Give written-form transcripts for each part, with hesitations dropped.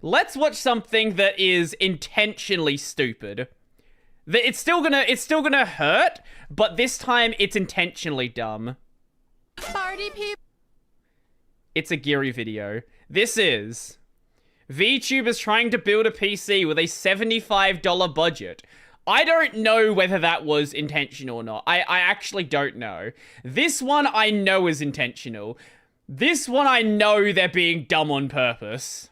let's watch something that is intentionally stupid. It's still gonna hurt, but this time it's intentionally dumb. Party people. It's a Geary video. This is VTubers trying to build a PC with a $75 budget. I don't know whether that was intentional or not. I actually don't know. This one I know is intentional. This one I know they're being dumb on purpose.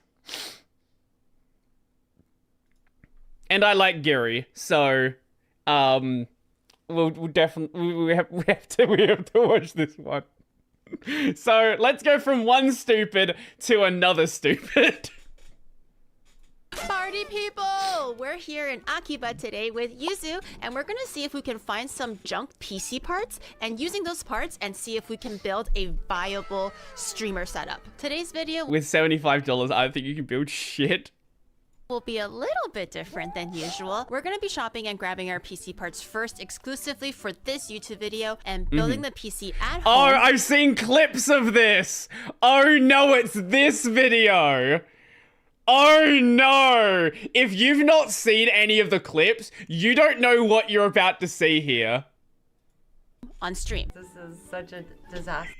And I like Geary, so we'll definitely we have to watch this one. So let's go from one stupid to another stupid. Party people! We're here in Akiba today with Yuzu, and we're gonna see if we can find some junk PC parts and using those parts and see if we can build a viable streamer setup. Today's video With $75, I don't think you can build shit. will be a little bit different than usual. We're gonna be shopping and grabbing our PC parts first exclusively for this YouTube video and building the PC at home. Oh, I've seen clips of this. Oh no, it's this video. Oh no! If you've not seen any of the clips, you don't know what you're about to see here. On stream. This is such a disaster.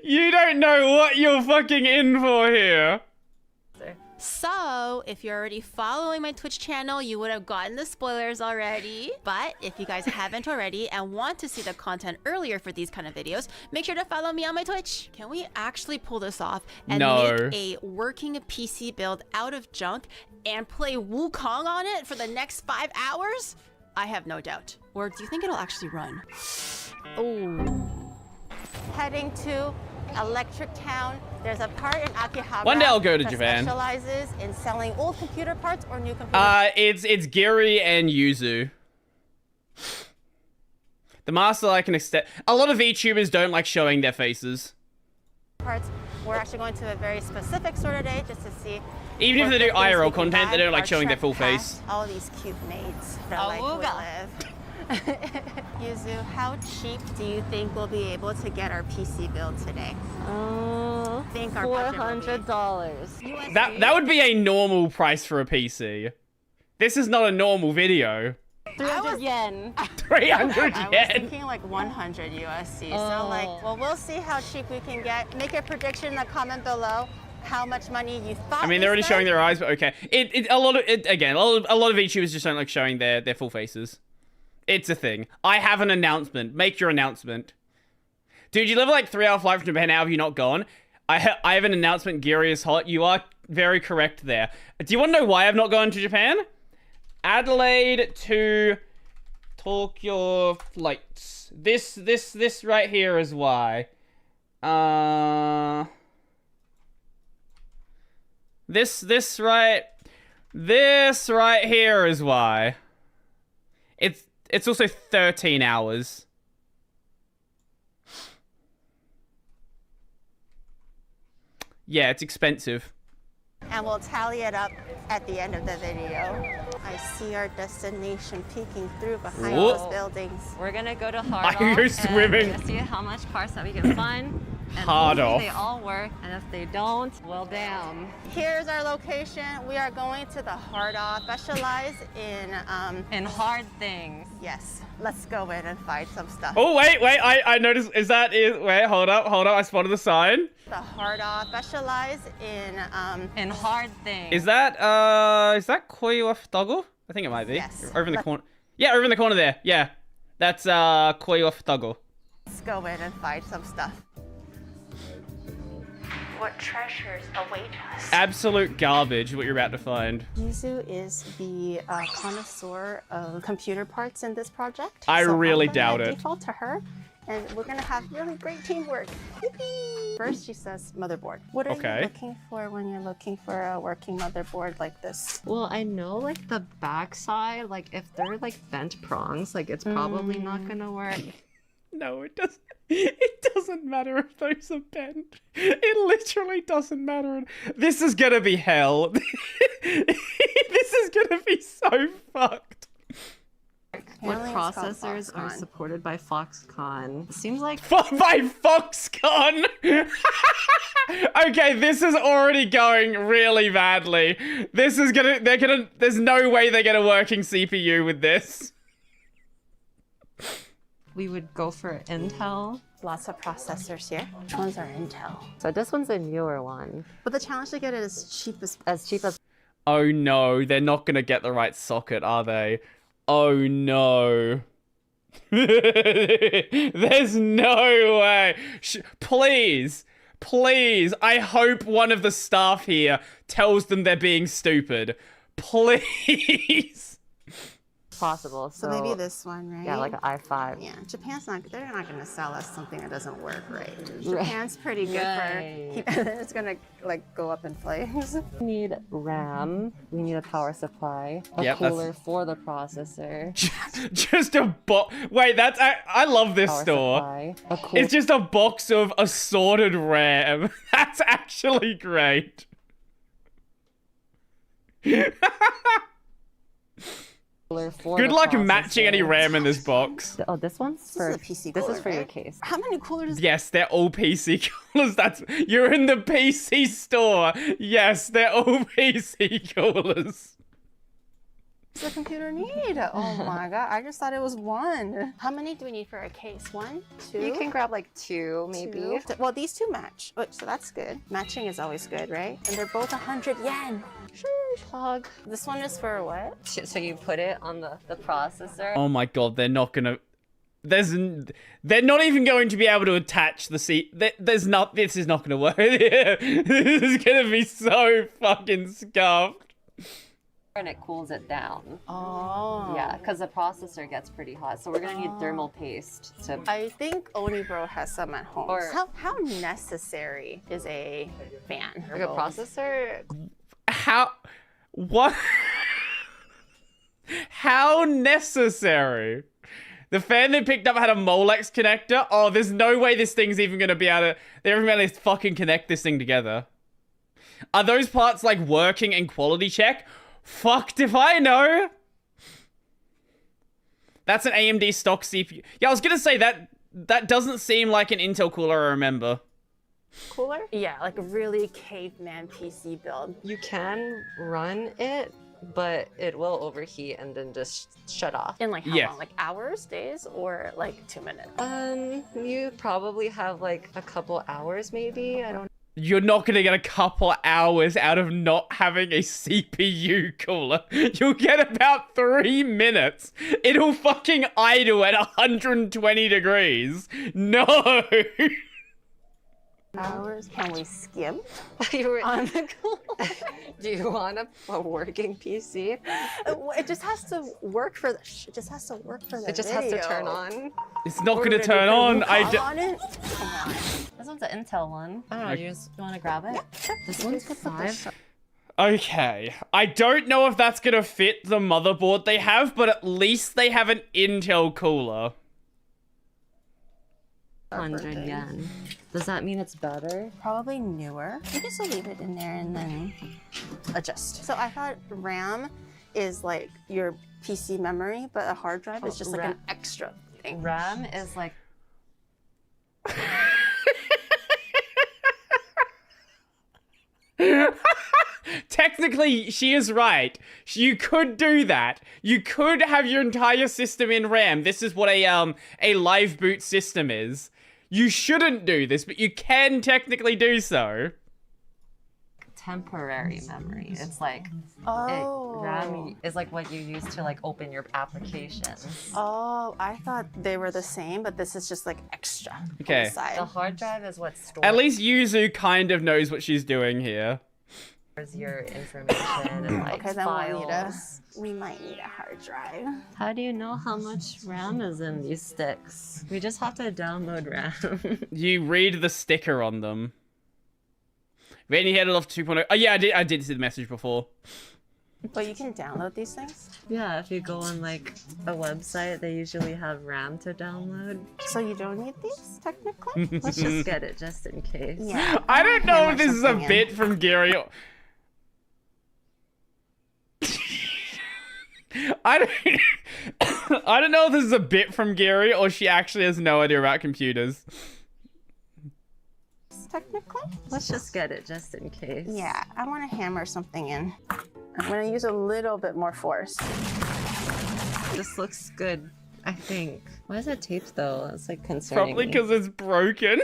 You don't know what you're fucking in for here. So, if you're already following my Twitch channel, you would have gotten the spoilers already. But if you guys haven't already and want to see the content earlier for these kind of videos, make sure to follow me on my Twitch. Can we actually pull this off and make a working PC build out of junk and play Wukong on it for the next 5 hours? I have no doubt. Or do you think it'll actually run? Oh. Heading to Electric Town. There's a part in Akihabara. One day I'll go to that Japan. Specializes in selling old computer parts or new computer. It's Geary and Yuzu. The master I can extend. A lot of VTubers don't like showing their faces. Parts. We're actually going to a very specific sort of day just to see. Even if they do IRL content, they don't like showing their full face. All these cute maids that like we live. Yuzu, how cheap do you think we'll be able to get our PC build today? Think our $400. That would be a normal price for a PC. This is not a normal video. 300 yen. 300 yen. I was thinking like 100 USD. So like, well, we'll see how cheap we can get. Make a prediction in the comment below. How much money you thought? I mean, they're already showing their eyes, but okay. A lot of VTubers just don't like showing their full faces. It's a thing. I have an announcement. Make your announcement. Dude, you live like 3-hour flight from Japan. How have you not gone? I have an announcement. Geary is hot. You are very correct there. Do you want to know why I've not gone to Japan? Adelaide to Tokyo flights. This right here is why. This right here is why. It's also 13 hours. Yeah, it's expensive. And we'll tally it up at the end of the video. I see our destination peeking through behind those buildings. We're gonna go to Hard Off. I go swimming. And see how much parts that we can find. And Hard Off. They all work, and if they don't, well, damn. Here's our location. We are going to the Hard Off. Specialize in hard things. Yes. Let's go in and find some stuff. Oh wait, I noticed. Wait, hold up. I spotted the sign. The Hard Off. Specialize in hard things. Is that Koyo Futago? I think it might be. Yes. Over in the corner. Yeah, over in the corner there. Yeah. That's Koyo Futago. Let's go in and find some stuff. What treasures await us? Absolute garbage what you're about to find. Yuzu is the connoisseur of computer parts in this project. I really I'm doubt gonna it. Default to her, and we're gonna have really great teamwork. Yippee! First, she says motherboard. What are you looking for when you're looking for a working motherboard like this? Well, I know like the backside, like if they're like bent prongs, like it's probably not gonna work. No, it doesn't. It doesn't matter if those are bent. It literally doesn't matter. This is gonna be hell. This is gonna be so fucked. What Apparently it's called processors are Foxconn. supported by Foxconn? Seems like By Foxconn. Okay, this is already going really badly. This is there's no way they get a working CPU with this. we would go for Intel. Lots of processors here. Which ones are Intel? So this one's a newer one. But the challenge to get it is cheapest. As cheap as Oh no, they're not gonna get the right socket, are they? Oh no. There's no way. Please, I hope one of the staff here tells them they're being stupid. Please. possible. So maybe this one, right? Yeah, like an i5. Yeah, they're not going to sell us something that doesn't work right. Japan's pretty good for, it's going to like go up in flames. We need RAM. We need a power supply. A cooler for the processor. Just a box. Wait, I love this Power store. supply. A It's just a box of assorted RAM. That's actually great. Good luck matching any RAM in this box. Oh, this one's for is a PC this cooler, is for your right? case. How many coolers? Yes, they're all PC coolers. You're in the PC store. Yes, they're all PC coolers. Does the computer need? Oh my god, I just thought it was one. How many do we need for a case? 1, 2? You can grab like 2, maybe. 2. Well, these 2 match. Oh, so that's good. Matching is always good, right? And they're both 100 yen. Plug. This one is for what? So you put it on the processor. Oh my god, they're not gonna. They're not even going to be able to attach the seat. This is not gonna work. This is gonna be so fucking scuffed. And it cools it down. Oh. Yeah, because the processor gets pretty hot. So we're gonna need thermal paste to. I think Onibro has some at home. Or- How necessary is a fan? Like a processor. What? How necessary? The fan they picked up had a Molex connector. Oh, there's no way this thing's even gonna be able to. They're even able to fucking connect this thing together. Are those parts like working in quality check? Fucked if I know. That's an AMD stock CPU. Yeah, I was gonna say that doesn't seem like an Intel cooler I remember. Cooler? Yeah, like a really caveman PC build. You can run it, but it will overheat and then just shut off. In like how Yeah. long? Like hours, days, or like 2 minutes? You probably have like a couple hours, maybe. I don't. You're not gonna get a couple hours out of not having a CPU cooler. You'll get about 3 minutes. It'll fucking idle at 120 degrees. No. Hours? Can we skim You were- on the cooler? Do you want a working PC? It just has to work for the. It just has to work for the. It just has to turn on. It's not We're gonna ready turn to on. move on it. Come on. This one's an Intel one. I don't know. Do you just want to grab it? Sure. This one's 5. Okay. I don't know if that's gonna fit the motherboard they have, but at least they have an Intel cooler. 100 yen. Does that mean it's better? Probably newer. You can still leave it in there and then adjust. So I thought RAM is like your PC memory, but a hard drive is just like an extra thing. RAM is like. Technically, she is right. You could do that. You could have your entire system in RAM. This is what a live boot system is. You shouldn't do this, but you can technically do so. Temporary memory. It's like Oh. RAM is like what you use to like open your applications. Oh, I thought they were the same, but this is just like extra. on the Okay. side. The hard drive is what stores At least Yuzu kind of knows what she's doing here. your information and like Okay, then files. we might need a hard drive. How do you know how much RAM is in these sticks? We just have to download RAM. You read the sticker on them. When you headed off 2.0. Oh yeah, I did see the message before. But you can download these things. Yeah, if you go on like a website, they usually have RAM to download. So you don't need these technically? Let's just get it just in case. Yeah. I don't know if this is a something in. bit from Gary. I don't, I don't know if this is a bit from Gary or she actually has no idea about computers. Technically. Let's just get it just in case. Yeah, I want to hammer something in. I'm going to use a little bit more force. This looks good, I think. Why is it taped though? It's like concerning. Probably because it's broken.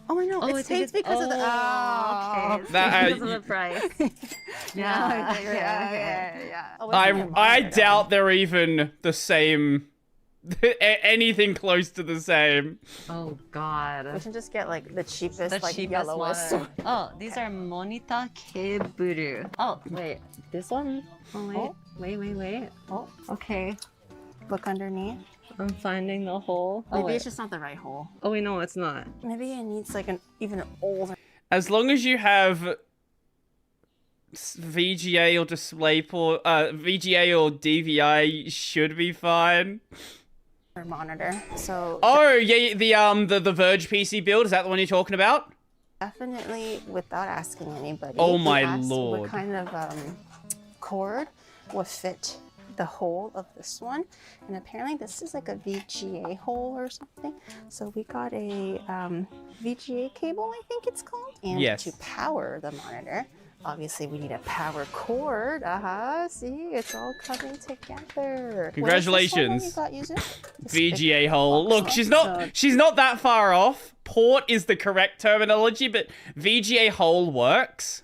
Oh, I know. Oh, it's taped because of the. Oh, okay. That- Because of the price. Yeah. Oh, I doubt they're even the same. Anything close to the same. Oh We god. should just get like the cheapest, The like cheapest yellowest. one. Oh, these are monitor cable. Oh, wait. This one? Oh, wait. Oh, okay. Look underneath. I'm finding the hole. Oh, Maybe wait. it's just not the right hole. Oh, wait, no, it's not. Maybe it needs like an even older. As long as you have VGA or DisplayPort, VGA or DVI should be fine. Monitor. So Oh yeah, the Verge PC build, is that the one you're talking about? definitely, without asking anybody. Oh he my asked lord. What kind of cord would fit the hole of this one? And apparently this is like a VGA hole or something. So we got a VGA cable, I think it's called. And Yes. to power the monitor, obviously we need a power cord. See, it's all coming together. Congratulations. What is this one that you got, user? VGA hole. Look, she's not that far off. Port is the correct terminology, but VGA hole works.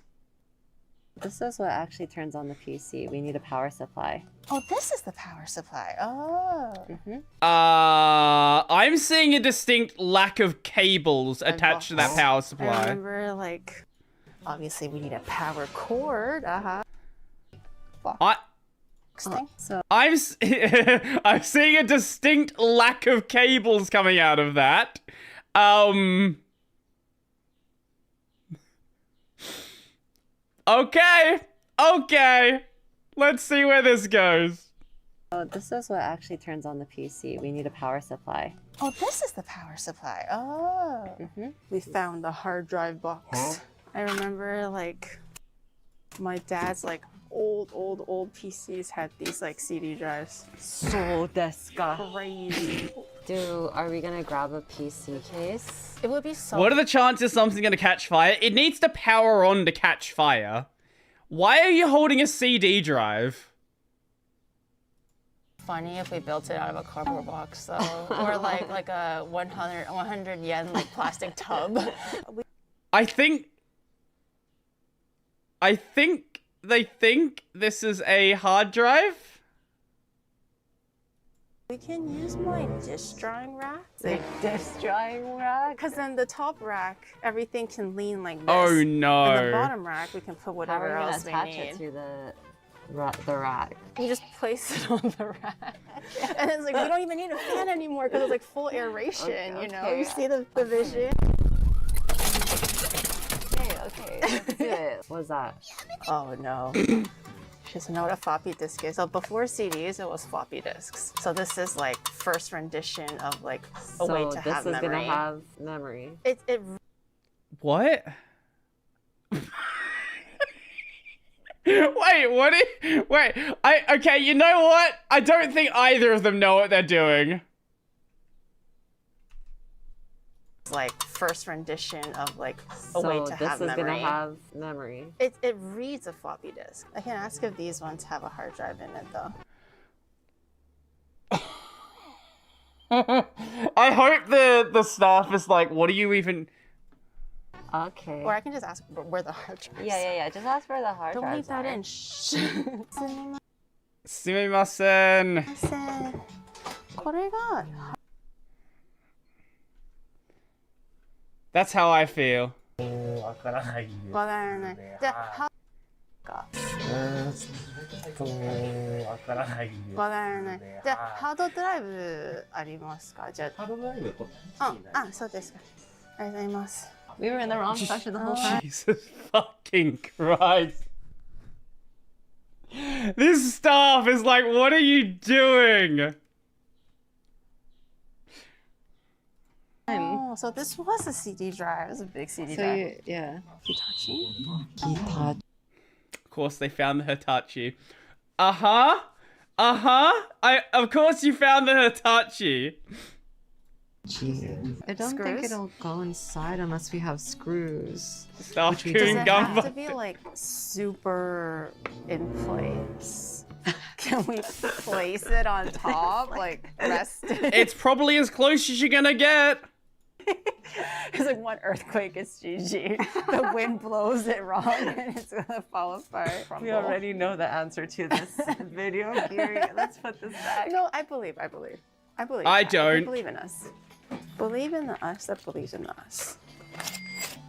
This is what actually turns on the PC. We need a power supply. Oh, this is the power supply. Oh. I'm seeing a distinct lack of cables attached to that power I supply. remember, like, obviously we need a power cord. I, Thing. So, I'm seeing a distinct lack of cables coming out of that. Okay. Let's see where this goes. this is what actually turns on the PC. We need a power supply. Oh, this is the power supply. Oh. We found the hard drive box. I remember, like, my dad's, like, old PCs had these, like, CD drives. So deska. Crazy. Dude, are we gonna grab a PC case? It would be so What are the chances something's gonna catch fire? It needs to power on to catch fire. Why are you holding a CD drive? funny if we built it out of a cardboard box, though. Or, like a 100 yen, like, plastic tub. I think they think this is a hard drive. We can use my dish drying rack. Dish drying rack? Because then the top rack, everything can lean like this. Oh And the no. bottom rack, we can put How are whatever we gonna else we attach need. it to the rack? You just place it on the rack. And it's like, we don't even need a fan anymore because it's like full aeration, you know? Okay. You see the vision? Okay, let's do it. What's that? Oh no. She doesn't know what a floppy disk is. So before CDs, it was floppy disks. So this is like first rendition of like a way to have this is memory. gonna have memory. It What? Wait, okay, you know what? I don't think either of them know what they're doing. like first rendition of like a way to have this is memory. gonna have memory. It reads a floppy disk. I can ask if these ones have a hard drive in it though. I hope the staff is like, what are you even... Okay. Or I can just ask where the hard drive is. Yeah. Just ask for the hard Don't drive. leave that in. Shh. すみません。これが That's how I feel. わからないですね。わからない。じゃあ、わからないです。わからない。じゃあ、ハードドライブありますか？じゃハードドライブこっちあ、にない。そうですか。ありがとうございます。 We were in the wrong section the whole time. Jesus fucking Christ. This staff is like, what are you doing? Oh, so this was a CD drive. It was a big CD drive. Yeah. Hitachi? Of course, they found the Hitachi. Uh-huh. Of course you found the Hitachi. I don't think Screws? it'll go inside unless we have screws. Staff we Does Coon it gun have to bucket. be like super in place? Can we place it on top, like rest it? It's probably as close as you're gonna get. It's like one earthquake is GG. The wind blows it wrong and it's gonna fall apart. We already know the answer to this video. Gary, let's put this back. No, I believe. I I don't. Believe in us. Believe in the us that believes in us.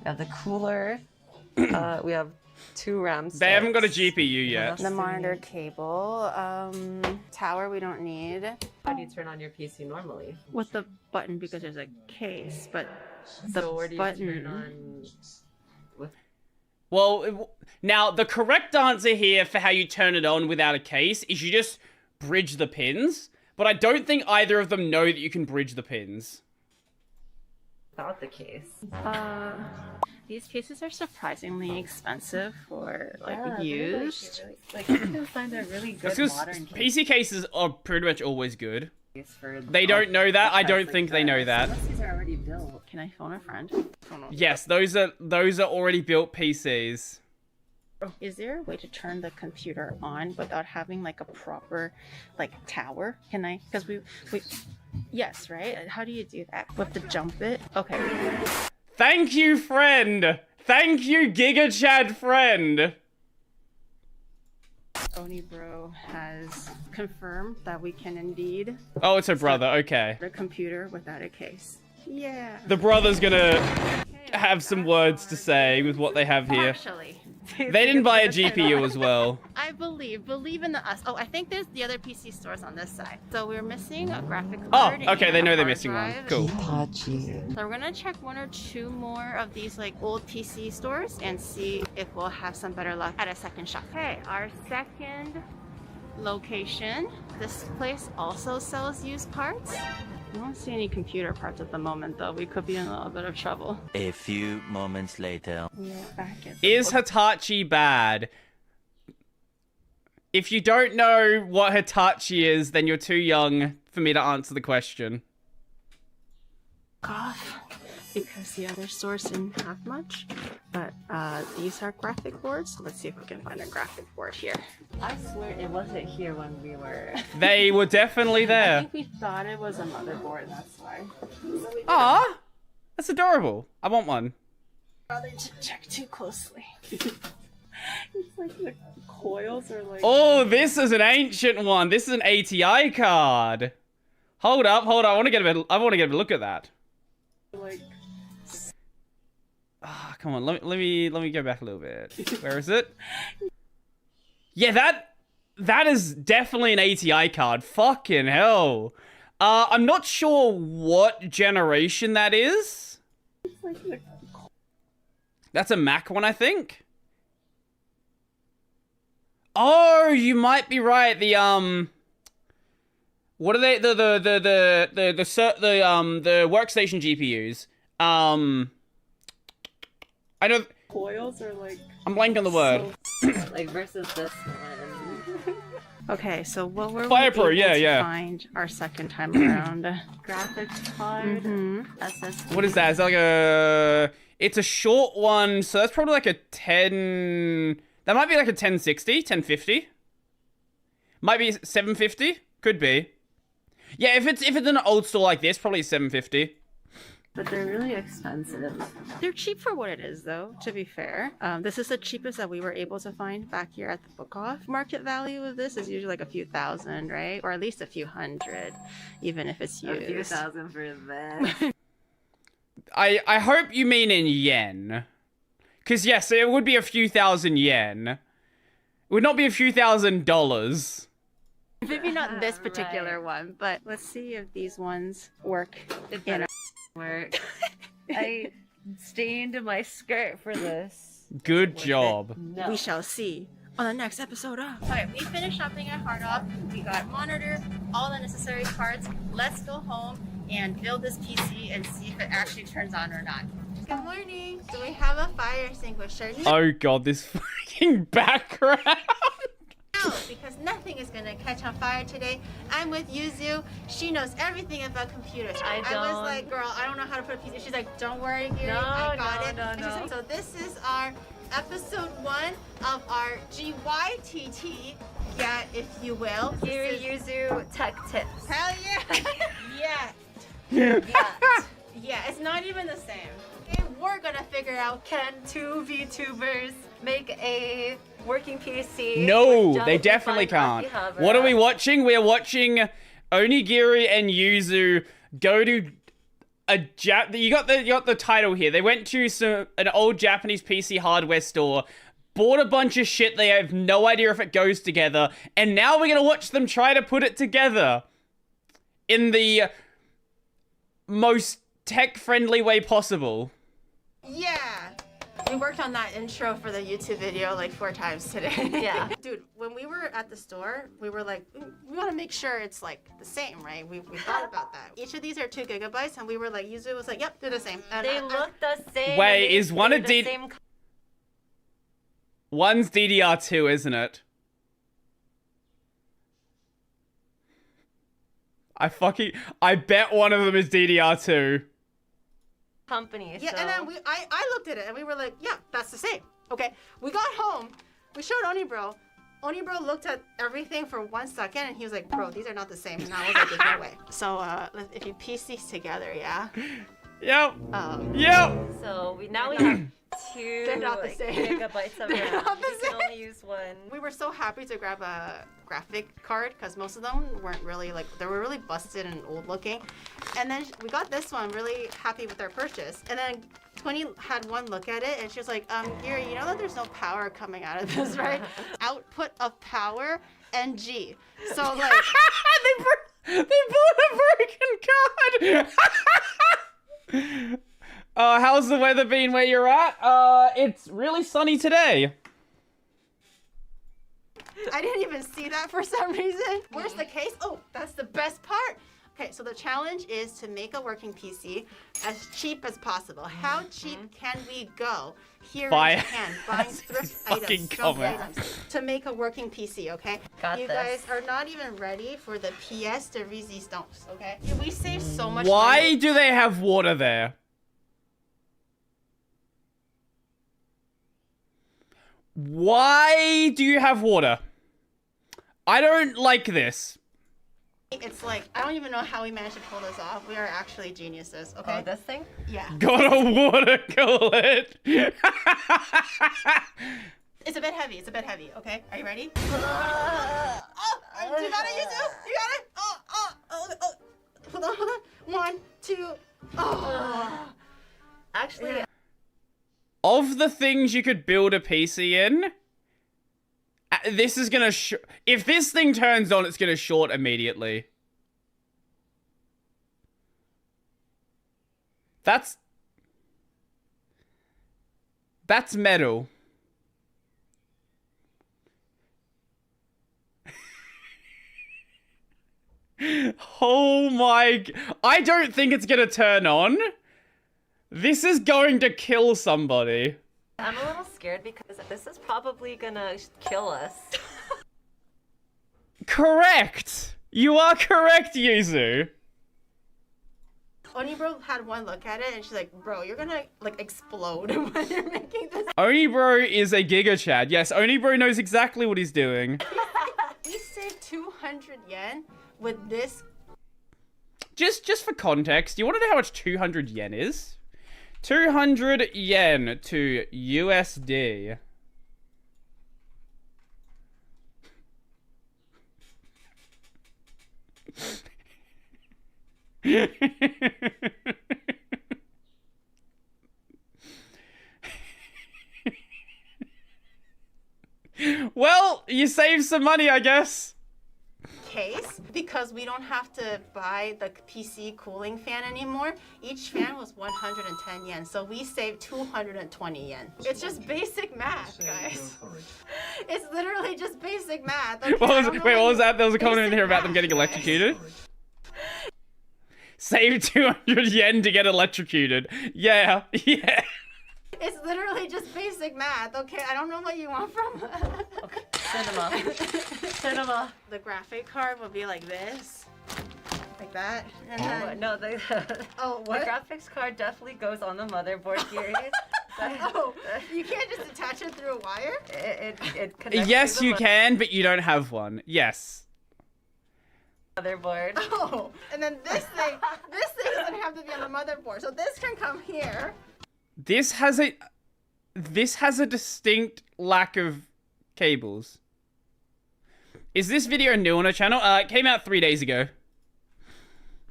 We have the cooler. We have 2 RAM sticks. They haven't got a GPU yet. The monitor cable, tower we don't need. How do you turn on your PC normally? With the button because there's a case, but So where do you button. turn on? Well, now the correct answer here for how you turn it on without a case is you just bridge the pins. But I don't think either of them know that you can bridge the pins. Without the case. These cases are surprisingly expensive for like used. Like you can find a really That's good because modern case PC cases are pretty much always good. for. They don't know that. I don't think they know that. Unless these are already built. Can I phone a friend? Yes, those are already built PCs. Is there a way to turn the computer on without having like a proper like tower? Can I? Because we yes, right? How do you do that? We have to jump it? Okay. Thank you, friend. Thank you, Giga Chad friend. Oni Bro has confirmed that we can indeed Oh, it's her brother. Okay. the computer without a case. Yeah. The brother's gonna have some words to say with what they have here. Actually, They didn't buy a GPU as well. I believe in the us. Oh, I think there's the other PC stores on this side. So we're missing a graphic Oh, card. okay, and they know a they're hard missing one. drive. Cool. Hitachi. So we're gonna check 1 or 2 more of these like old PC stores and see if we'll have some better luck at a second shop. Okay, our second location. This place also sells used parts. I don't see any computer parts at the moment though. We could be in a little bit of trouble. A few moments later. Yeah, back at Is Hitachi bad? If you don't know what Hitachi is, then you're too young for me to answer the question. off because the other stores didn't have much. But these are graphic boards. Let's see if we can find a graphic board here. I swear it wasn't here when we were. They were definitely I there. think we thought it was a motherboard, that's why. Aw, that's adorable. I want one. Rather to check too closely. It's like the coils are like. Oh, this is an ancient one. This is an ATI card. Hold up. I want to get a look at that. Like. Ah, come on. Let me go back a little bit. Where is it? Yeah, that is definitely an ATI card. Fucking hell. I'm not sure what generation that is. It's like the. That's a Mac one, I think. Oh, you might be right. The what are they? The workstation GPUs. I don't. Coils are like. I'm blanking on the word. Like versus this one. Okay, so what were Fire we Pro, able yeah, to yeah. find our second time around? Graphics card. SSD. What is that? It's like a. It's a short one, so that's probably like a 10. That might be like a 1060, 1050. Might be 750. Could be. Yeah, if it's an old store like this, probably 750. But they're really expensive. They're cheap for what it is, though, to be fair. This is the cheapest that we were able to find back here at the book off. Market value of this is usually like a few thousand, right? Or at least a few hundred, even if it's used. A few thousand for this. I hope you mean in yen. Because, yes, it would be a few thousand yen. It would not be a few $1,000s. Maybe not this Right. particular one, but let's see if these ones work. It in better work. I stained my skirt for this. Good job. No. We shall see on the next episode of. Alright, we finished shopping at Hard Off. We got monitor, all the necessary parts. Let's go home and build this PC and see if it actually turns on or not. Good morning. Do we have a fire extinguisher? Oh god, this fucking background. No, because nothing is gonna catch on fire today. I'm with Yuzu. She knows everything about computers. I was don't. like, girl, I don't know how to put a PC. She's like, don't worry, Gary, No, I got no, it. no, And she's no. like, so this is our episode 1 of our GYTT, yeah, if you will. Giri This is- Yuzu Tech Tips. Hell yeah. yeah. Yeah. Yeah, it's not even the same. Okay, we're gonna figure out. Can two VTubers make a working PC? No, with they just definitely fine can't. Akihabara? What are we watching? We're watching Onigiri and Yuzu go to a you got the title here. They went to an old Japanese PC hardware store, bought a bunch of shit. They have no idea if it goes together, and now we're gonna watch them try to put it together in the most tech-friendly way possible. Yeah. We worked on that intro for the YouTube video like 4 times today. Yeah. Dude, when we were at the store, we were like, we want to make sure it's like the same, right? We thought about that. Each of these are 2 gigabytes, and we were like, Yuzu was like, yep, they're the same. And They look the same. Wait, and is one they're a the D- same One's DDR2, isn't it? I bet one of them is DDR2. company. Yeah, so. and then I looked at it, and we were like, yeah, that's the same. Okay, we got home, we showed Onibro. Onibro looked at everything for 1 second, and he was like, bro, these are not the same. And I was like, there's no way. So if you piece these together, yeah. Yep. Um, Yep. So we now have 2 They're not the like, same. gigabytes of They're RAM. not the You can same. only use one. We were so happy to grab a graphic card because most of them weren't really like, they were really busted and old looking. And then we got this one, really happy with our purchase. And then Twinny had one look at it and she was like, Gary, you know that there's no power coming out of this, right? Output of power NG. So like, they bought a broken card. How's the weather been where you're at? It's really sunny today. I didn't even see that for some reason. Where's the case? Oh, that's the best part. Okay, so the challenge is to make a working PC as cheap as possible. How cheap can we go here in Japan buying thrift fucking items, junk comment. items to make a working PC, okay? Got you this. guys are not even ready for the PS de Resistance, okay? We save so much Why money. do they have water there? Why do you have water? I don't like this. It's like, I don't even know how we managed to pull this off. We are actually geniuses, okay? Oh, this thing? Yeah. Got a water cooler. It's a bit heavy. It's a bit heavy. Okay, are you ready? Oh, you got it, Yuzu. You got it. Oh. Hold on. 1, 2. Oh. Actually, Of the things you could build a PC in, this is gonna if this thing turns on, it's gonna short immediately. That's metal. Oh my... I don't think it's gonna turn on. This is going to kill somebody. I'm a little scared because this is probably gonna kill us. Correct! You are correct, Yuzu. Onibro had one look at it and she's like, bro, you're gonna like explode when you're making this. Onibro is a Giga Chad. Yes, Onibro knows exactly what he's doing. We saved 200 yen with this. Just for context, you want to know how much 200 yen is? 200 yen to USD. Well, you saved some money, I guess. Case because we don't have to buy the PC cooling fan anymore. Each fan was 110 yen, so we saved 220 yen. It's just basic math, guys. It's literally just basic math. Okay? What was that? There was a comment in Basic here about them math, getting guys. electrocuted. Save 200 yen to get electrocuted. Yeah. It's literally just basic math, okay? I don't know what you want from us. Cinema. Cinema. The graphic card will be like this. Like that. And then, No, the oh, the what? graphics card definitely goes on the motherboard here. Oh, you can't just attach it through a wire? It connects Yes, to the you can, but you don't have one. Yes. motherboard. Oh, and then this thing doesn't have to be on the motherboard. So this can come here. This has a distinct lack of cables. Is this video new on our channel? It came out 3 days ago.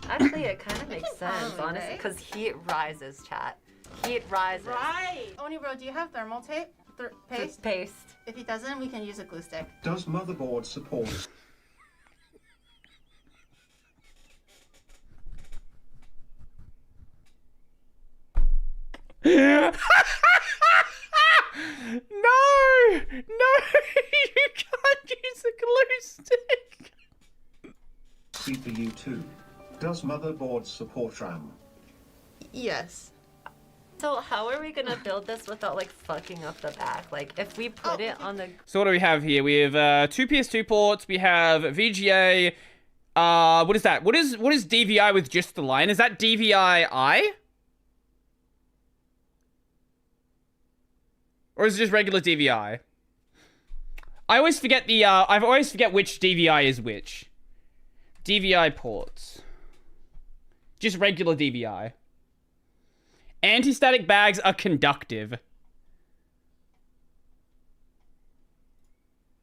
Actually, it kind of makes sense, probably, honestly, right? because heat rises, chat. Heat rises. Right. Oni bro, do you have thermal tape? Paste? Paste. If he doesn't, we can use a glue stick. Does motherboard support? No! No! You can't use a glue stick! CPU 2. Does motherboard support RAM? Yes. So how are we gonna build this without like fucking up the back? Like if we put it on the So what do we have here? We have two PS2 ports, we have VGA, what is that? What is DVI with just the line? Is that DVI-I? Or is it just regular DVI? I always forget which DVI is which. DVI ports. Just regular DVI. Anti-static bags are conductive.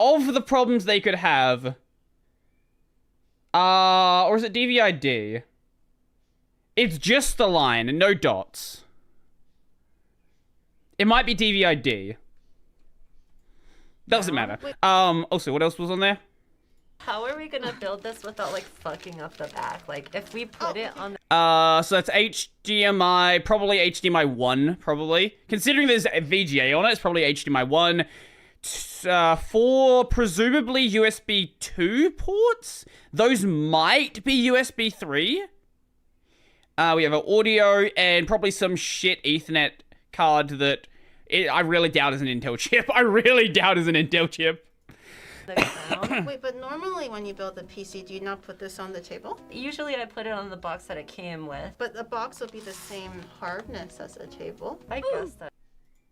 Of the problems they could have, or is it DVI-D? It's just the line and no dots. It might be DVI-D. Doesn't matter. Also, what else was on there? how are we gonna build this without like fucking up the back? Like if we put it on the So that's HDMI, probably HDMI 1, probably. Considering there's a VGA on it, it's probably HDMI 1. 4 presumably USB 2 ports. Those might be USB 3. We have an audio and probably some shit Ethernet card that I really doubt is an Intel chip. I really doubt is an Intel chip. ground. Wait, but normally when you build a PC, do you not put this on the table? Usually I put it on the box that it came with. But the box will be the same hardness as a table. I guess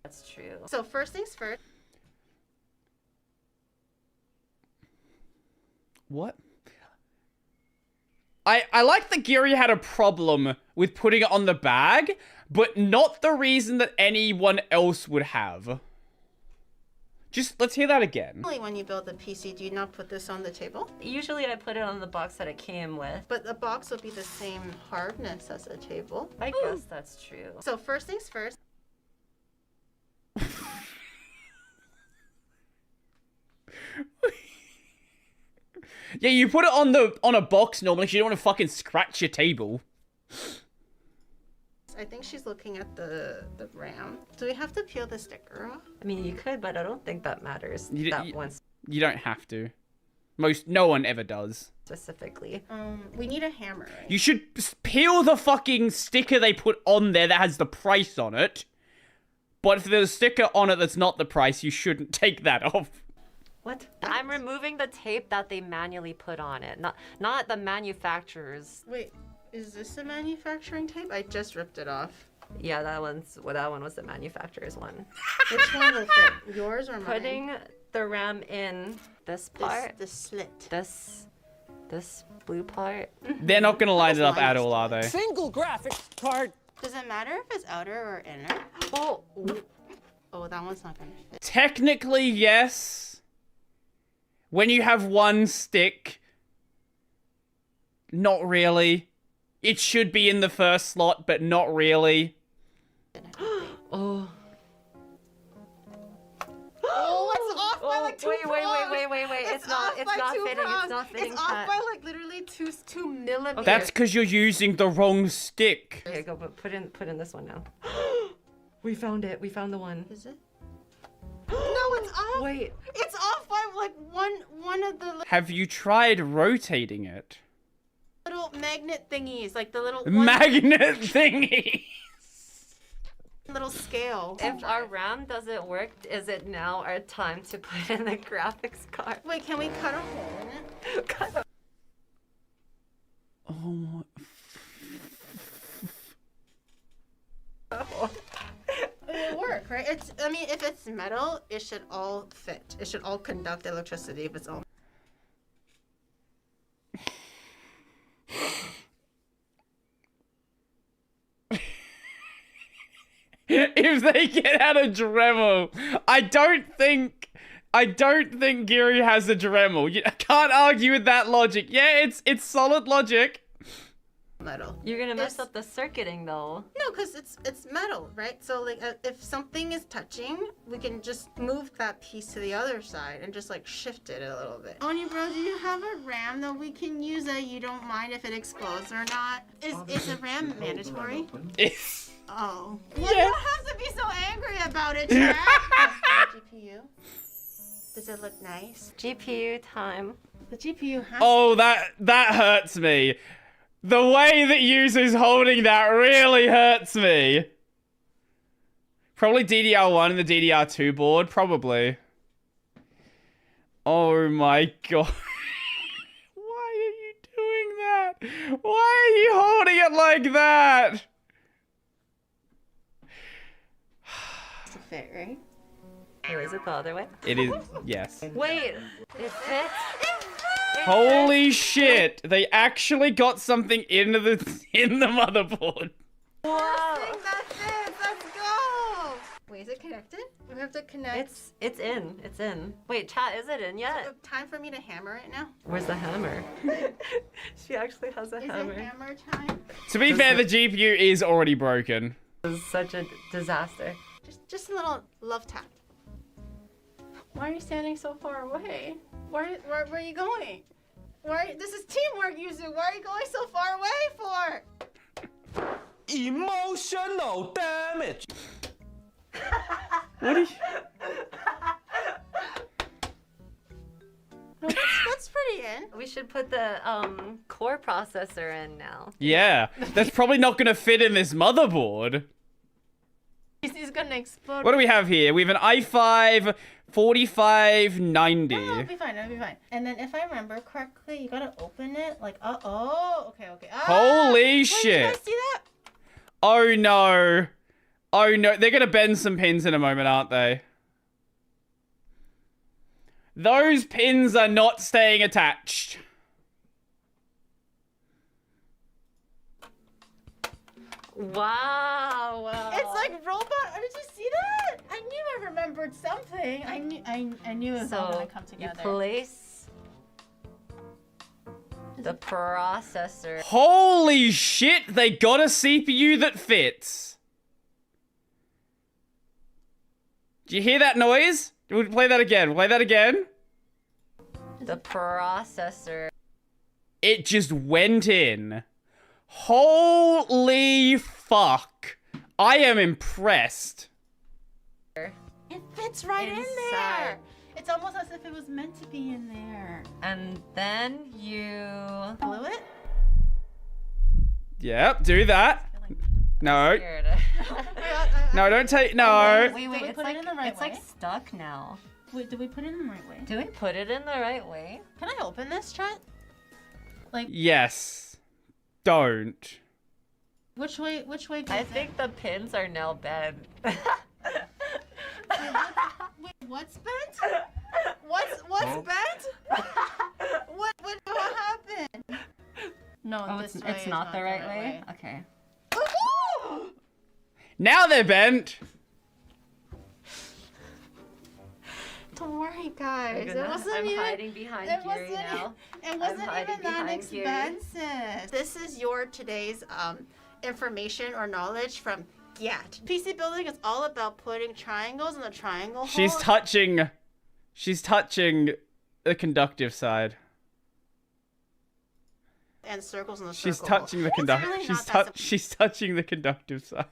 that's true. So first things first. What? I like that Giri had a problem with putting it on the bag, but not the reason that anyone else would have. Just, let's hear that again. Normally when you build a PC, do you not put this on the table? Usually I put it on the box that it came with. But the box will be the same hardness as a table. I guess that's true. So first things first. Yeah, you put it on a box normally, so you don't want to fucking scratch your table. I think she's looking at the RAM. Do we have to peel the sticker off? I mean, you could, but I don't think that matters. You- that you- one You don't have to. No one ever does. specifically. We need a hammer, right? You should peel the fucking sticker they put on there that has the price on it. But if there's a sticker on it that's not the price, you shouldn't take that off. What? I'm removing the tape that they manually put on it, not the manufacturer's. Wait, is this a manufacturing tape? I just ripped it off. Yeah, that one was the manufacturer's one. Which one will fit? Yours or mine? Putting the RAM in this part, the slit. this blue part. They're not gonna light it up at all, are they? Single graphics card. Does it matter if it's outer or inner? Oh, Oh, that one's not gonna fit. Technically, yes. When you have one stick, not really. It should be in the first slot, but not really. oh. Oh, it's off by like two wait, prongs. wait. It's not off by two fitting. prongs. It's not fitting. It's off Chat. by like literally two millimeters. That's because you're using the wrong stick. Okay, go. But put in this one now. We found it. We found the one. Is it? No, it's off. Wait. It's off by like one of the Have you tried rotating it? little magnet thingies, like the little Magnet thingy. little scale. If our RAM doesn't work, is it now our time to put in the graphics card? Wait, can we cut a hole in it? Oh. It'll work, right? I mean, if it's metal, it should all fit. It should all conduct electricity if it's all. If they get out a Dremel, I don't think Geary has a Dremel. I can't argue with that logic. Yeah, it's solid logic. Metal. You're gonna mess up the circuiting though. No, because it's metal, right? So like if something is touching, we can just move that piece to the other side and just like shift it a little bit. Oni bro, do you have a RAM that we can use that you don't mind if it explodes or not? Is a RAM mandatory? It's Oh. Well, you don't have to be so angry about it, Chad. GPU. Does it look nice? GPU time. The GPU has. oh that hurts me. The way that Yuzu's holding that really hurts me. Probably DDR1 and the DDR2 board, probably. Oh my god. Why are you doing that? Why are you holding it like that? to fit, right? Oh, is it the other way? It is, yes. Wait, it fits? Holy shit! They actually got something in the motherboard. Whoa! That fits. Let's go. Wait, is it connected? We have to connect. It's in. Wait, chat, is it in yet? Time for me to hammer it now. Where's the hammer? She actually has a Is hammer. it hammer time? To be fair, the GPU is already broken. This is such a disaster. Just a little love tap. Why are you standing so far away? Where are you going? This is teamwork, Yuzu. Why are you going so far away for? Emotional damage. What are you... No, that's pretty in. We should put the core processor in now. Yeah, that's probably not gonna fit in this motherboard. He's gonna explode. What do we have here? We have an i5 4590. No, it'll be fine. It'll be fine. And then if I remember correctly, you gotta open it like. Okay. Holy Wait, shit! you guys see that? Oh no! Oh no! They're gonna bend some pins in a moment, aren't they? Those pins are not staying attached. Wow. It's like robot. Did you see that? I knew I remembered something. I knew it was all gonna come you together. place the processor. Holy shit! They got a CPU that fits. Do you hear that noise? We'll play that again. Play that again. The processor. It just went in. Holy fuck. I am impressed. It fits right in Inside. there. It's almost as if it was meant to be in there. And then you Glue it? Yep, do that. No. Scared. No, don't take. No. Wait, Did we it's put it like in the right it's like way? stuck now. Wait, did we put it in the right way? Do we put it in the right way? Can I open this, chat? Like, Yes. Don't. which way goes I it? think the pins are now bent. Wait, what's bent? What's bent? What happened? No, Oh, this way it's is not the right way? Okay. Now they're bent. Don't worry, guys. Good It enough. wasn't I'm even. hiding behind It Gary wasn't. now. It wasn't hiding even that behind Gary. expensive. This is your today's information or knowledge from Yat. PC building is all about putting triangles in the triangle hole. She's touching the conductive side. And circles in the She's circle hole. touching the It's conductive. really not that simple. She's touching the conductive side.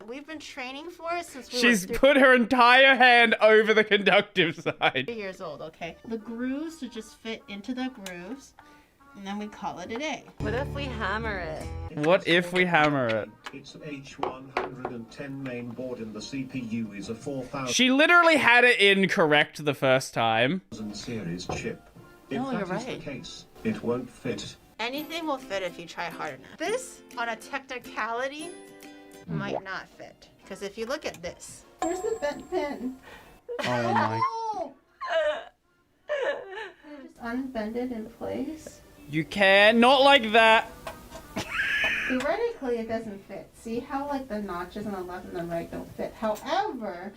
We've been training for it since we She's were put her entire hand over the conductive side. 3 years old, okay? The grooves should just fit into the grooves. and then we call it a day. What if we hammer it? What if we hammer it? It's an H110 main board and the CPU is a 4000 She literally had it incorrect the first time. series chip. If No, that you're is the right. case, it won't fit. Anything will fit if you try hard enough. This, on a technicality, might not fit. Because if you look at this, here's the bent pin. Oh my. Just unbend it in place. You can not like that. Theoretically, it doesn't fit. See how like the notches on the left and the right don't fit. However,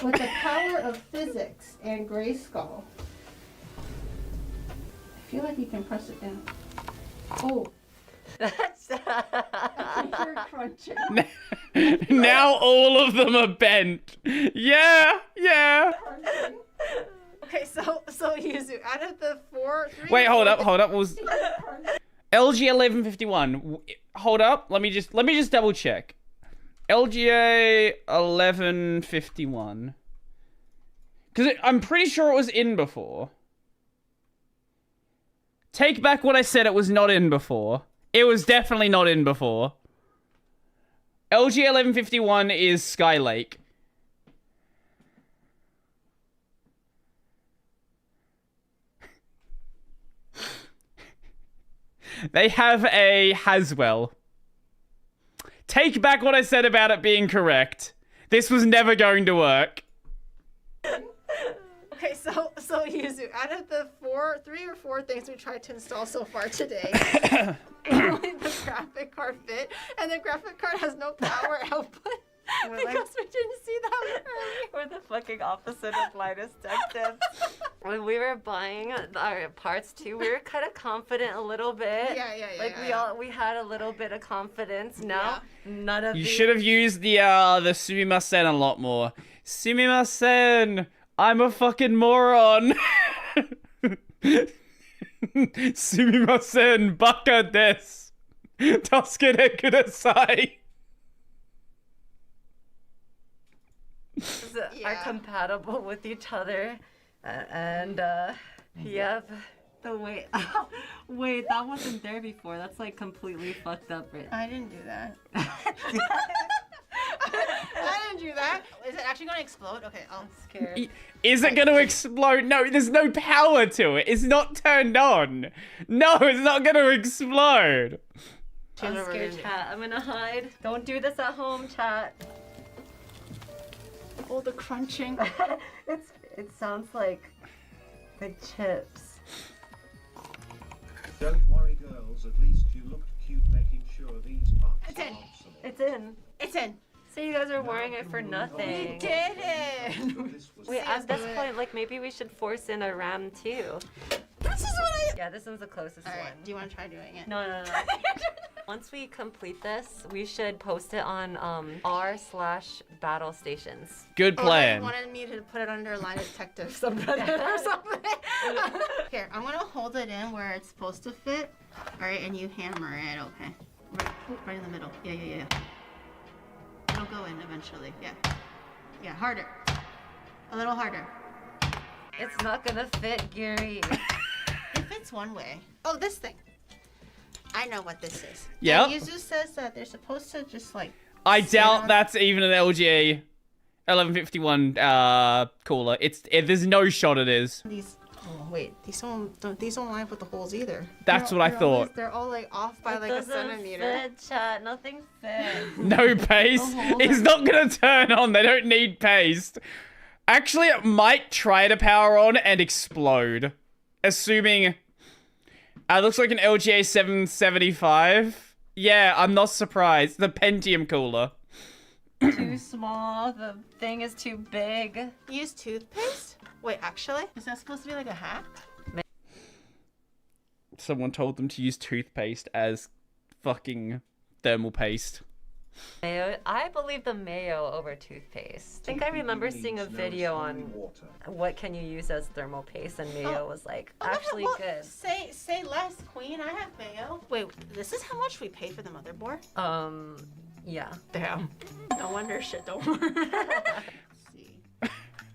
with the power of physics and grayskull, I feel like you can press it down. Oh. You're crunching. Now all of them are bent. Yeah. Okay, so Yuzu, out of the three. Wait, hold up. What was LG 1151? Hold up. Let me just double check. LGA 1151. Because I'm pretty sure it was in before. Take back what I said. It was not in before. It was definitely not in before. LG 1151 is Skylake. They have a Haswell. Take back what I said about it being correct. This was never going to work. Okay, so Yuzu, out of the three or four things we tried to install so far today, only the graphic card fit, and the graphic card has no power output because we didn't see that earlier. We're the fucking opposite of Linus Tech Tips. When we were buying our parts too, we were kind of confident a little bit. Yeah. We had a little bit of confidence. Now, none of You these. should have used the sumimasen a lot more. Sumimasen! I'm a fucking moron! Sumimasen, baka desu! Tasukete kudasai! Are compatible with each other, and yep. The wait, wait, that wasn't there before. That's like completely fucked up, right? I didn't do that. I didn't do that. Is it actually going to explode? Okay, I'm Scared. Is it gonna explode? No, there's no power to it. It's not turned on. No, it's not gonna explode. I'm scared, chat. I'm gonna hide. Don't do this at home, chat. Oh, the crunching. It sounds like the chips. Don't worry, girls. At least you looked cute making sure these parts It's are in. optional. It's in. It's in. So you guys are wearing it for nothing. We did it. This was Wait, at this point, like maybe we should force in a RAM too. This is what I. Yeah, this one's the closest All right. one. Do you want to try doing it? No. Once we complete this, we should post it on r/battle stations. Good Oh, plan. you wanted me to put it under Line Detective subreddit or something. Here, I'm gonna hold it in where it's supposed to fit. All right, and you hammer it. Okay. Right in the middle. Yeah. It'll go in eventually. Yeah, harder. A little harder. It's not gonna fit, Gary. It fits one way. Oh, this thing. I know what this is. Yep. Yuzu says that they're supposed to just like. I sit doubt on- that's even an LGA 1151 cooler. There's no shot it is. These. Oh wait, these don't line up with the holes either. That's what I thought. They're all like off by like a centimeter. Fit, chat. Nothing fits. No paste. It's not gonna turn on. They don't need paste. Actually, it might try to power on and explode. Assuming... it looks like an LGA 775. Yeah, I'm not surprised. The Pentium cooler. Too small. The thing is too big. Use toothpaste? Wait, actually? Is that supposed to be like a hack? Someone told them to use toothpaste as fucking thermal paste. Mayo. I believe the mayo over toothpaste. I think I remember seeing a video on what can you use as thermal paste, and mayo was like actually good. Say less, Queen. I have mayo. Wait, this is how much we paid for the motherboard? Yeah. Damn. No wonder shit don't work. Let's see.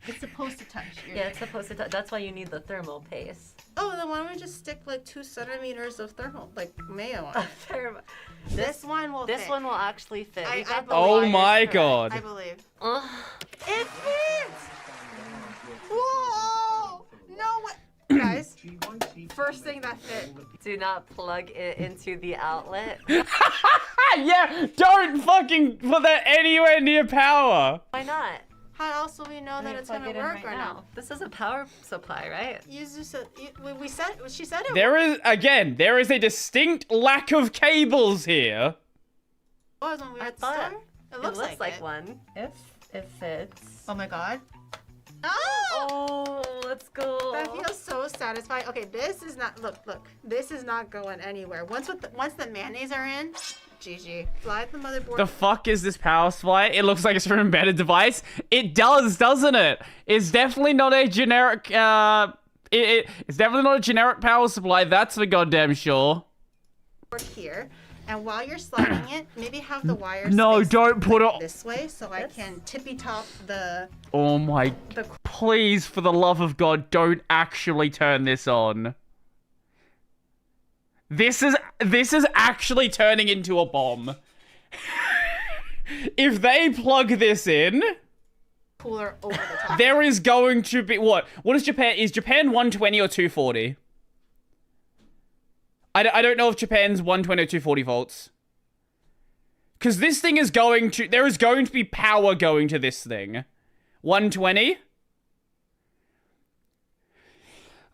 It's supposed to touch. Yeah, it's supposed to. That's why you need the thermal paste. Oh, then why don't we just stick like 2 centimeters of thermal, like mayo on it? This one will fit. This one will actually fit. We got the Oh wires my correct. god. I believe. Ugh. It fits! Whoa! No way! Guys, first thing that fit. Do not plug it into the outlet. Yeah, don't fucking put that anywhere near power. Why not? How else will we know that it's Plug gonna it in work right or now. not? This is a power supply, right? You just said, we said, she said it There is, again, there is a distinct lack of cables here. was when we were I at the thought store. It It looks, looks like it. one. If it fits. Oh my god. Oh! Oh, let's go. That feels so satisfying. Okay, this is not, look. This is not going anywhere. Once the mayonnaise are in, GG. Slide the motherboard. The fuck is this power supply? It looks like it's for an embedded device. It does, doesn't it? It's definitely not a generic, it's definitely not a generic power supply, that's for goddamn sure. Here. And while you're sliding it, maybe have the wires No, spaced don't put it. this way so I can tippy top the Oh my, please, for the love of God, don't actually turn this on. This is actually turning into a bomb. If they plug this in, cooler over the top. there is going to be, what is Japan? Is Japan 120 or 240? I don't know if Japan's 120 or 240 volts. Because this thing is going to, there is going to be power going to this thing. 120?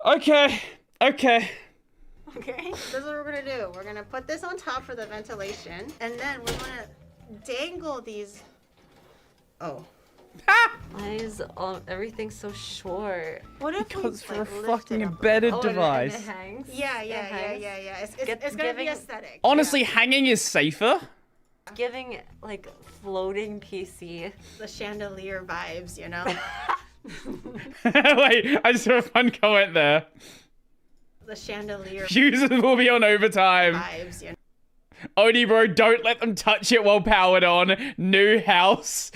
Okay. Okay, this is what we're gonna do. We're gonna put this on top for the ventilation, and then we're gonna dangle these. Oh. Why is everything so short? What if Because we for a like, lift fucking it up? embedded Oh, device. And it hangs? Yeah. It hangs? It's gonna be aesthetic. Honestly, hanging is safer. Giving like floating PC. Yeah. The chandelier vibes, you know. Wait, I just saw a fun comment there. The chandelier Users will be on overtime. vibes, you know. Oni bro, don't let them touch it while powered on. New house.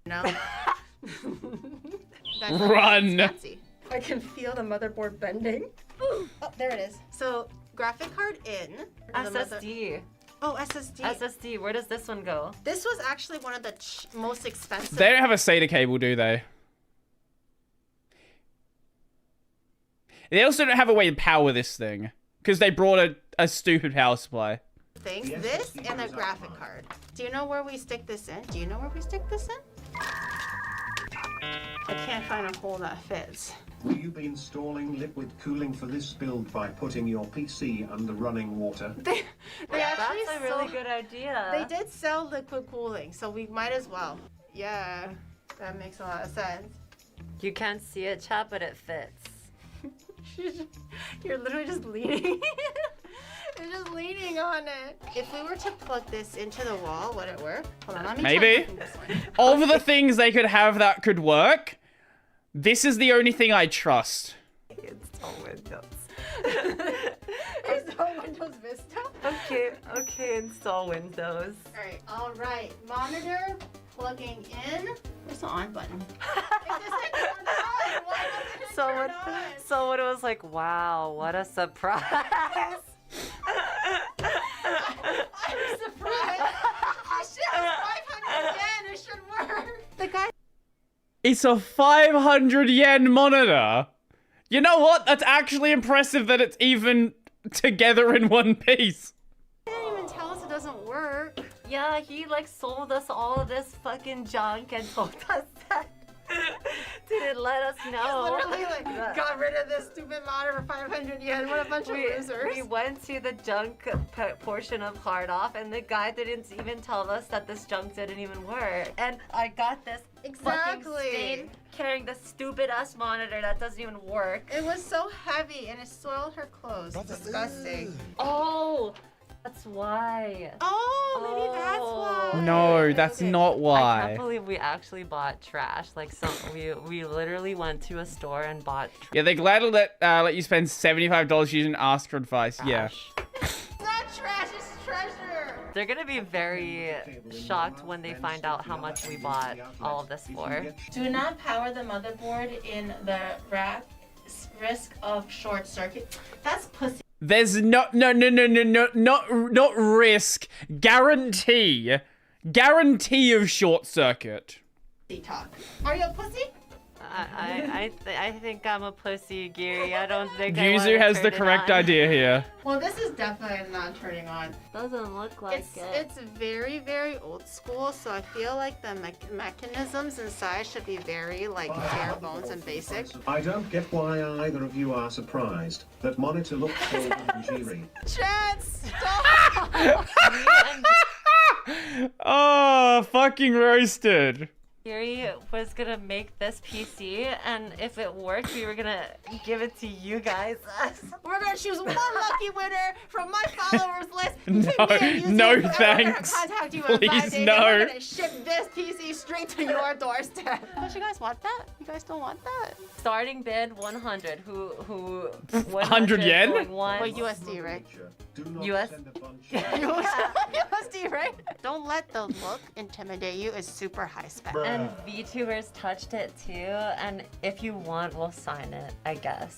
No. Run. That's fancy. I can feel the motherboard bending. Oh, there it is. So, graphic card in. SSD. Oh, SSD. SSD. Where does this one go? This was actually one of the most expensive. They don't have a SATA cable, do they? They also don't have a way to power this thing. Because they brought a stupid power supply. things. This and a graphic card. Do you know where we stick this in? Do you know where we stick this in? I can't find a hole that fits. Will you be installing liquid cooling for this build by putting your PC under running water? They actually That's a really good idea. They did sell liquid cooling, so we might as well. Yeah, that makes a lot of sense. You can't see it, chat, but it fits. You're literally just leaning. You're just leaning on it. If we were to plug this into the wall, would it work? Hold on, let me Maybe. try this one. Of the things they could have that could work, this is the only thing I trust. Install Windows. Install Windows Vista? Okay, install Windows. All right. Monitor plugging in. Where's the on button? It just like turned on. Why doesn't it turn on? Someone was like, wow, what a surprise. I'm surprised. This shit was 500 yen. It should work. The guy. It's a 500 yen monitor. You know what? That's actually impressive that it's even together in one piece. Didn't even tell us it doesn't work. Yeah, he like sold us all of this fucking junk and told us that. Didn't let us know. Literally, like, got rid of this stupid monitor for 500 yen. What a bunch of losers. We went to the junk portion of Hard Off, and the guy didn't even tell us that this junk didn't even work. And I got this fucking stain carrying the stupid ass monitor that doesn't even work. It was so heavy and it soiled her clothes. It's disgusting. Oh, that's why. Oh, maybe that's why. No, that's not I why. can't believe we actually bought trash. Like, we literally went to a store and bought trash. Yeah, they're glad to let you spend $75 using Ask for Advice. Yeah. It's not trash, it's treasure. They're gonna be very shocked when they find out how much we bought all of this for. Do not power the motherboard in the rack risk of short circuit. That's pussy There's not risk. Guarantee of short circuit. talk. Are you a pussy? I think I'm a pussy, Geary. I don't think Yuzu has the correct idea here. Well, this is definitely not turning on. Doesn't look like It's very, very old school, so I feel like the mechanisms inside should be very, like, bare bones and basic. I don't get why either of you are surprised. That monitor looks older than Jiri. Chance, stop! Oh, fucking roasted. Geary was gonna make this PC, and if it worked, we were gonna give it to you guys. We're gonna choose one lucky winner from my followers list. No thanks. Contact you in Please, 5 days, no. and we're gonna ship this PC straight to your doorstep. Don't you guys want that? You guys don't want that? Starting bid 100. Who 100 yen? going one. Well, USD, right? Do not US? send a bunch USD, right? Don't let the look intimidate you. It's super high spec. And VTubers touched it too, and if you want, we'll sign it, I guess.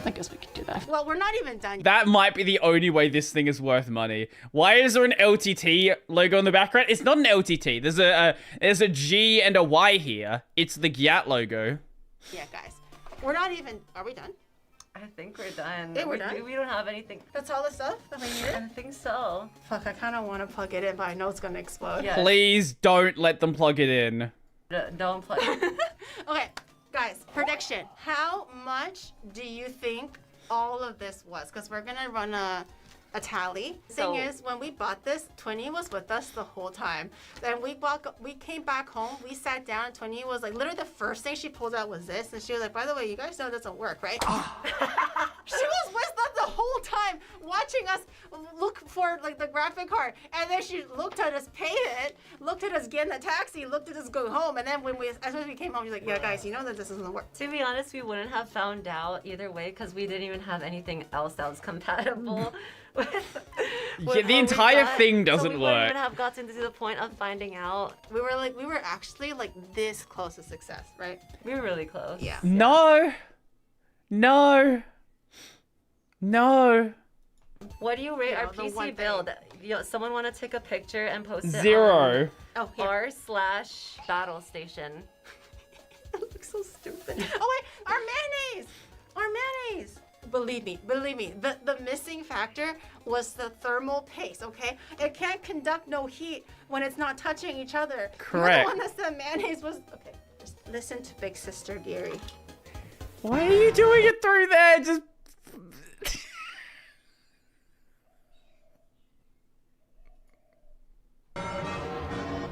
I guess we can do that. Well, we're not even done. That might be the only way this thing is worth money. Why is there an LTT logo in the background? It's not an LTT. There's a G and a Y here. It's the Gyat logo. Yeah, guys. We're not even... Are we done? I think we're done. Yeah, we're done? We don't have anything. That's all the stuff that we needed? I think so. Fuck, I kind of want to plug it in, but I know it's going to explode. Yeah. Please don't let them plug it in. Don't play. Okay, guys, prediction. How much do you think all of this was? Because we're going to run a tally. So- Thing is, when we bought this, Twinny was with us the whole time. Then we came back home, we sat down, and Twinny was like, literally the first thing she pulled out was this. And she was like, by the way, you guys know it doesn't work, right? She was with us the whole time, watching us look for like the graphic card. And then she looked at us pay it, looked at us get in the taxi, looked at us go home. And then as soon as we came home, she's like, yeah, guys, you know that this doesn't work. To be honest, we wouldn't have found out either way because we didn't even have anything else that was compatible with Yeah, what the we entire got. thing So doesn't we wouldn't work. even have gotten to the point of finding out. We were actually like this close to success, right? We were really close. Yeah. No. What do you rate Yeah, our the one PC build? Someone want to take a picture and post it 0. Oh, here. r/battle station. That looks so stupid. Oh wait, our mayonnaise! Believe me, the missing factor was the thermal paste, okay? It can't conduct no heat when it's not touching each other. Correct. You're the one that said mayonnaise was... Okay, just listen to Big Sister Geary. Why are you doing it through there? Just...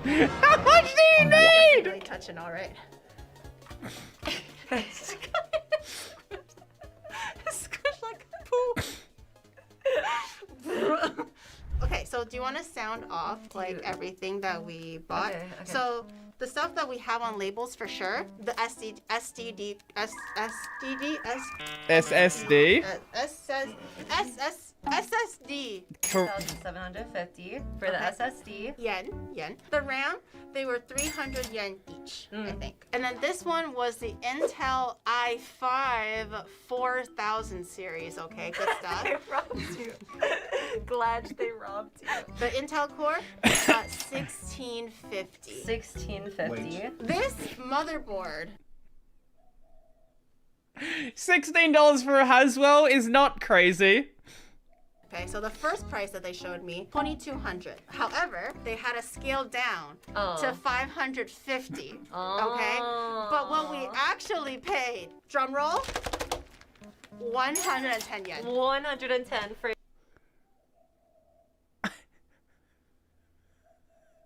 How much do you need? Really touching, all right. Squish like poo. Okay, so do you want to sound off like everything that we bought? Okay. So the stuff that we have on labels for sure, the SSD, SSD, 1,750 for the SSD. yen. The RAM, they were 300 yen each, I think. And then this one was the Intel i5 4000 series, okay, good stuff. They robbed you. Glad they robbed you. The Intel Core, 1650. 1,650. This motherboard, $16 for a Haswell is not crazy. okay, so the first price that they showed me, 2,200. However, they had a scale down to 550, okay? But what we actually paid, drum roll, 110 yen. 110 for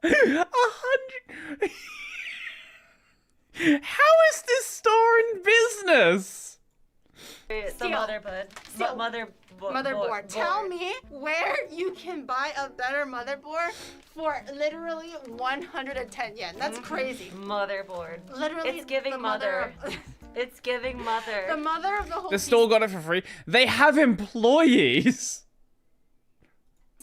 100. How is this store in business? the Steal. motherboard. Steal. Motherboard. Tell me where you can buy a better motherboard for literally 110 yen. That's crazy. Motherboard. Literally, It's giving the mother. of- It's giving mother. the mother of the whole. The store got it for free. They have employees.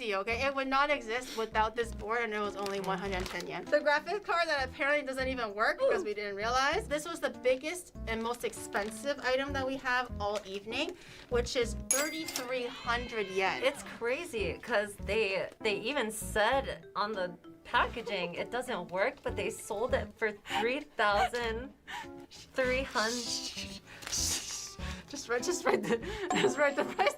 Okay, it would not exist without this board, and it was only 110 yen. The graphics card that apparently doesn't even work because we didn't realize. This was the biggest and most expensive item that we have all evening, which is 3,300 yen. It's crazy because they even said on the packaging it doesn't work, but they sold it for 3,300. Just write the price.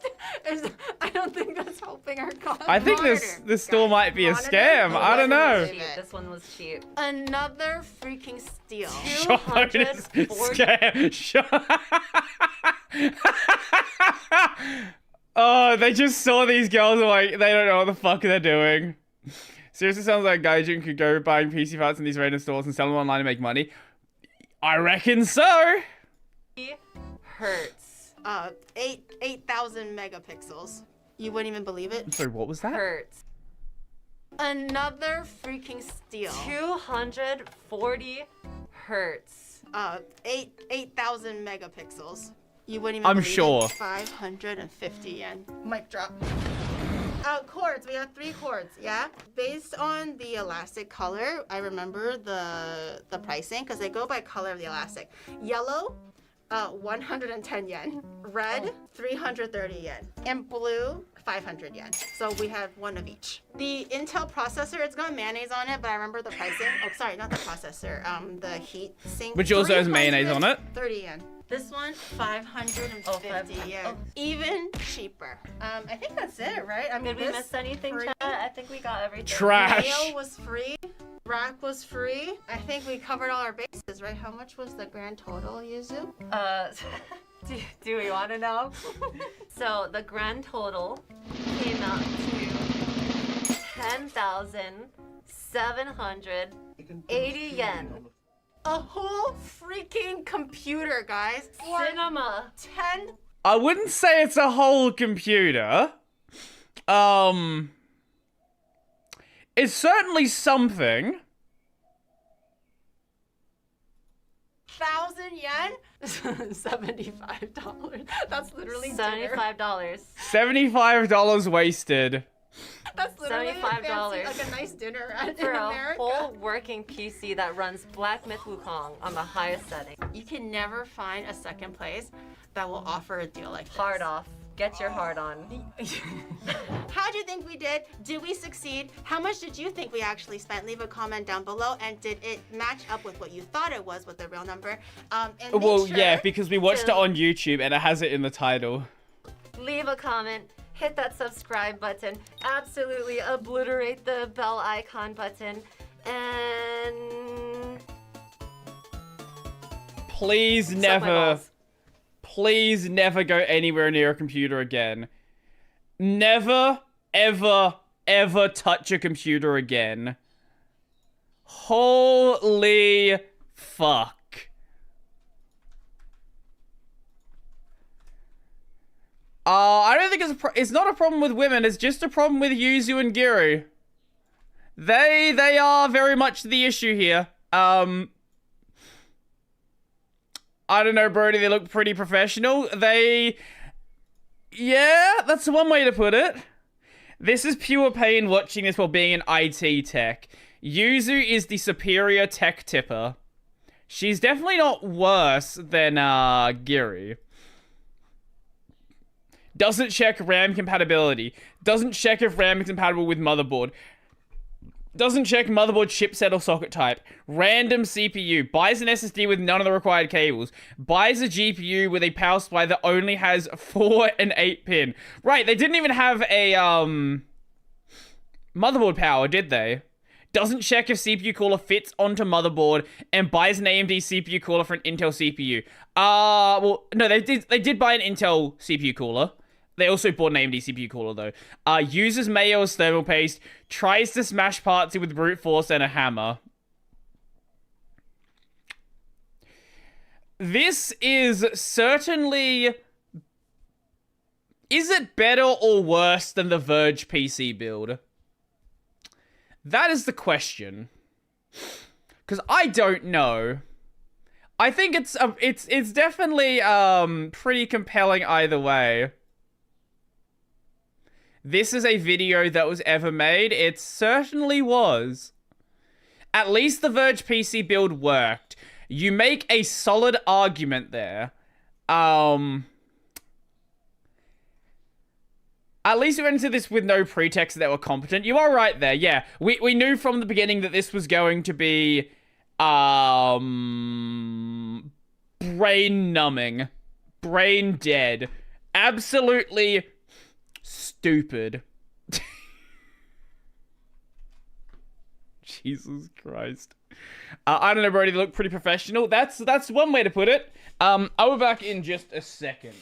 I don't think that's helping our cause. I think this store might be a scam. I don't know. This one was cheap. Another freaking steal. Shot is scam. Oh, they just saw these girls and like they don't know what the fuck they're doing. Seriously, sounds like Gaijin could go buying PC parts in these random stores and sell them online to make money. I reckon so. Hurts. 8,000 megapixels. You wouldn't even believe it. Sorry, what was that? Hurts. Another freaking steal. 240 hertz. 8,000 megapixels. You wouldn't even I'm believe sure. it. 550 yen. Mic drop. Cords. We have 3 cords, yeah? Based on the elastic color, I remember the pricing because they go by color of the elastic. Yellow, 110 yen. Red, 330 yen. And blue, 500 yen. So we have one of each. The Intel processor, it's got mayonnaise on it, but I remember the pricing. Oh, sorry, not the processor. The heat sink. Which also has mayonnaise on it. 30 yen. This one, 550 yen. Even cheaper. I think that's it, right? I mean, Did we miss anything, free. Chat? I think we got everything. Trash. Mail was free. Rack was free. I think we covered all our bases, right? How much was the grand total, Yuzu? Do we want to know? So the grand total came out to 10,780 yen. A whole freaking computer, guys. For Cinema. 10. I wouldn't say it's a whole computer. It's certainly something. 1,000 yen? $75. That's literally dinner. $75. $75 wasted. That's literally $75. like a nice dinner For in a America. whole working PC that runs Black Myth Wukong on the highest setting. You can never find a second place that will offer a deal like this. Hard off. Get your heart on. How do you think we did? Did we succeed? How much did you think we actually spent? Leave a comment down below. And did it match up with what you thought it was with the real number? And Well, make yeah, sure because we watched it on YouTube and it has it in the title. Leave a comment. Hit that subscribe button. Absolutely obliterate the bell icon button. And Please suck my never, balls. please never go anywhere near a computer again. Never, ever, ever touch a computer again. Holy fuck. I don't think it's not a problem with women, it's just a problem with Yuzu and Giru. They are very much the issue here. I don't know, Brodie, they look pretty professional. Yeah, that's one way to put it. This is pure pain watching this while being an IT tech. Yuzu is the superior tech tipper. She's definitely not worse than, Giri. Doesn't check RAM compatibility. Doesn't check if RAM is compatible with motherboard. Doesn't check motherboard chipset or socket type. Random CPU. Buys an SSD with none of the required cables. Buys a GPU with a power supply that only has 4 and 8 pin. Right, they didn't even have a, motherboard power, did they? Doesn't check if CPU cooler fits onto motherboard and buys an AMD CPU cooler for an Intel CPU. Well, no, they did buy an Intel CPU cooler. They also bought an AMD CPU cooler, though. Uses mayo as thermal paste. Tries to smash parts with brute force and a hammer. This is certainly... Is it better or worse than the Verge PC build? That is the question. Because I don't know. I think it's definitely pretty compelling either way. this is a video that was ever made. It certainly was. At least the Verge PC build worked. You make a solid argument there. At least we went into this with no pretext that were competent. You are right there, yeah. We knew from the beginning that this was going to be, brain-numbing. Brain dead. Absolutely stupid. Jesus Christ. I don't know, Brodie, they look pretty professional. That's one way to put it. I'll be back in just a second.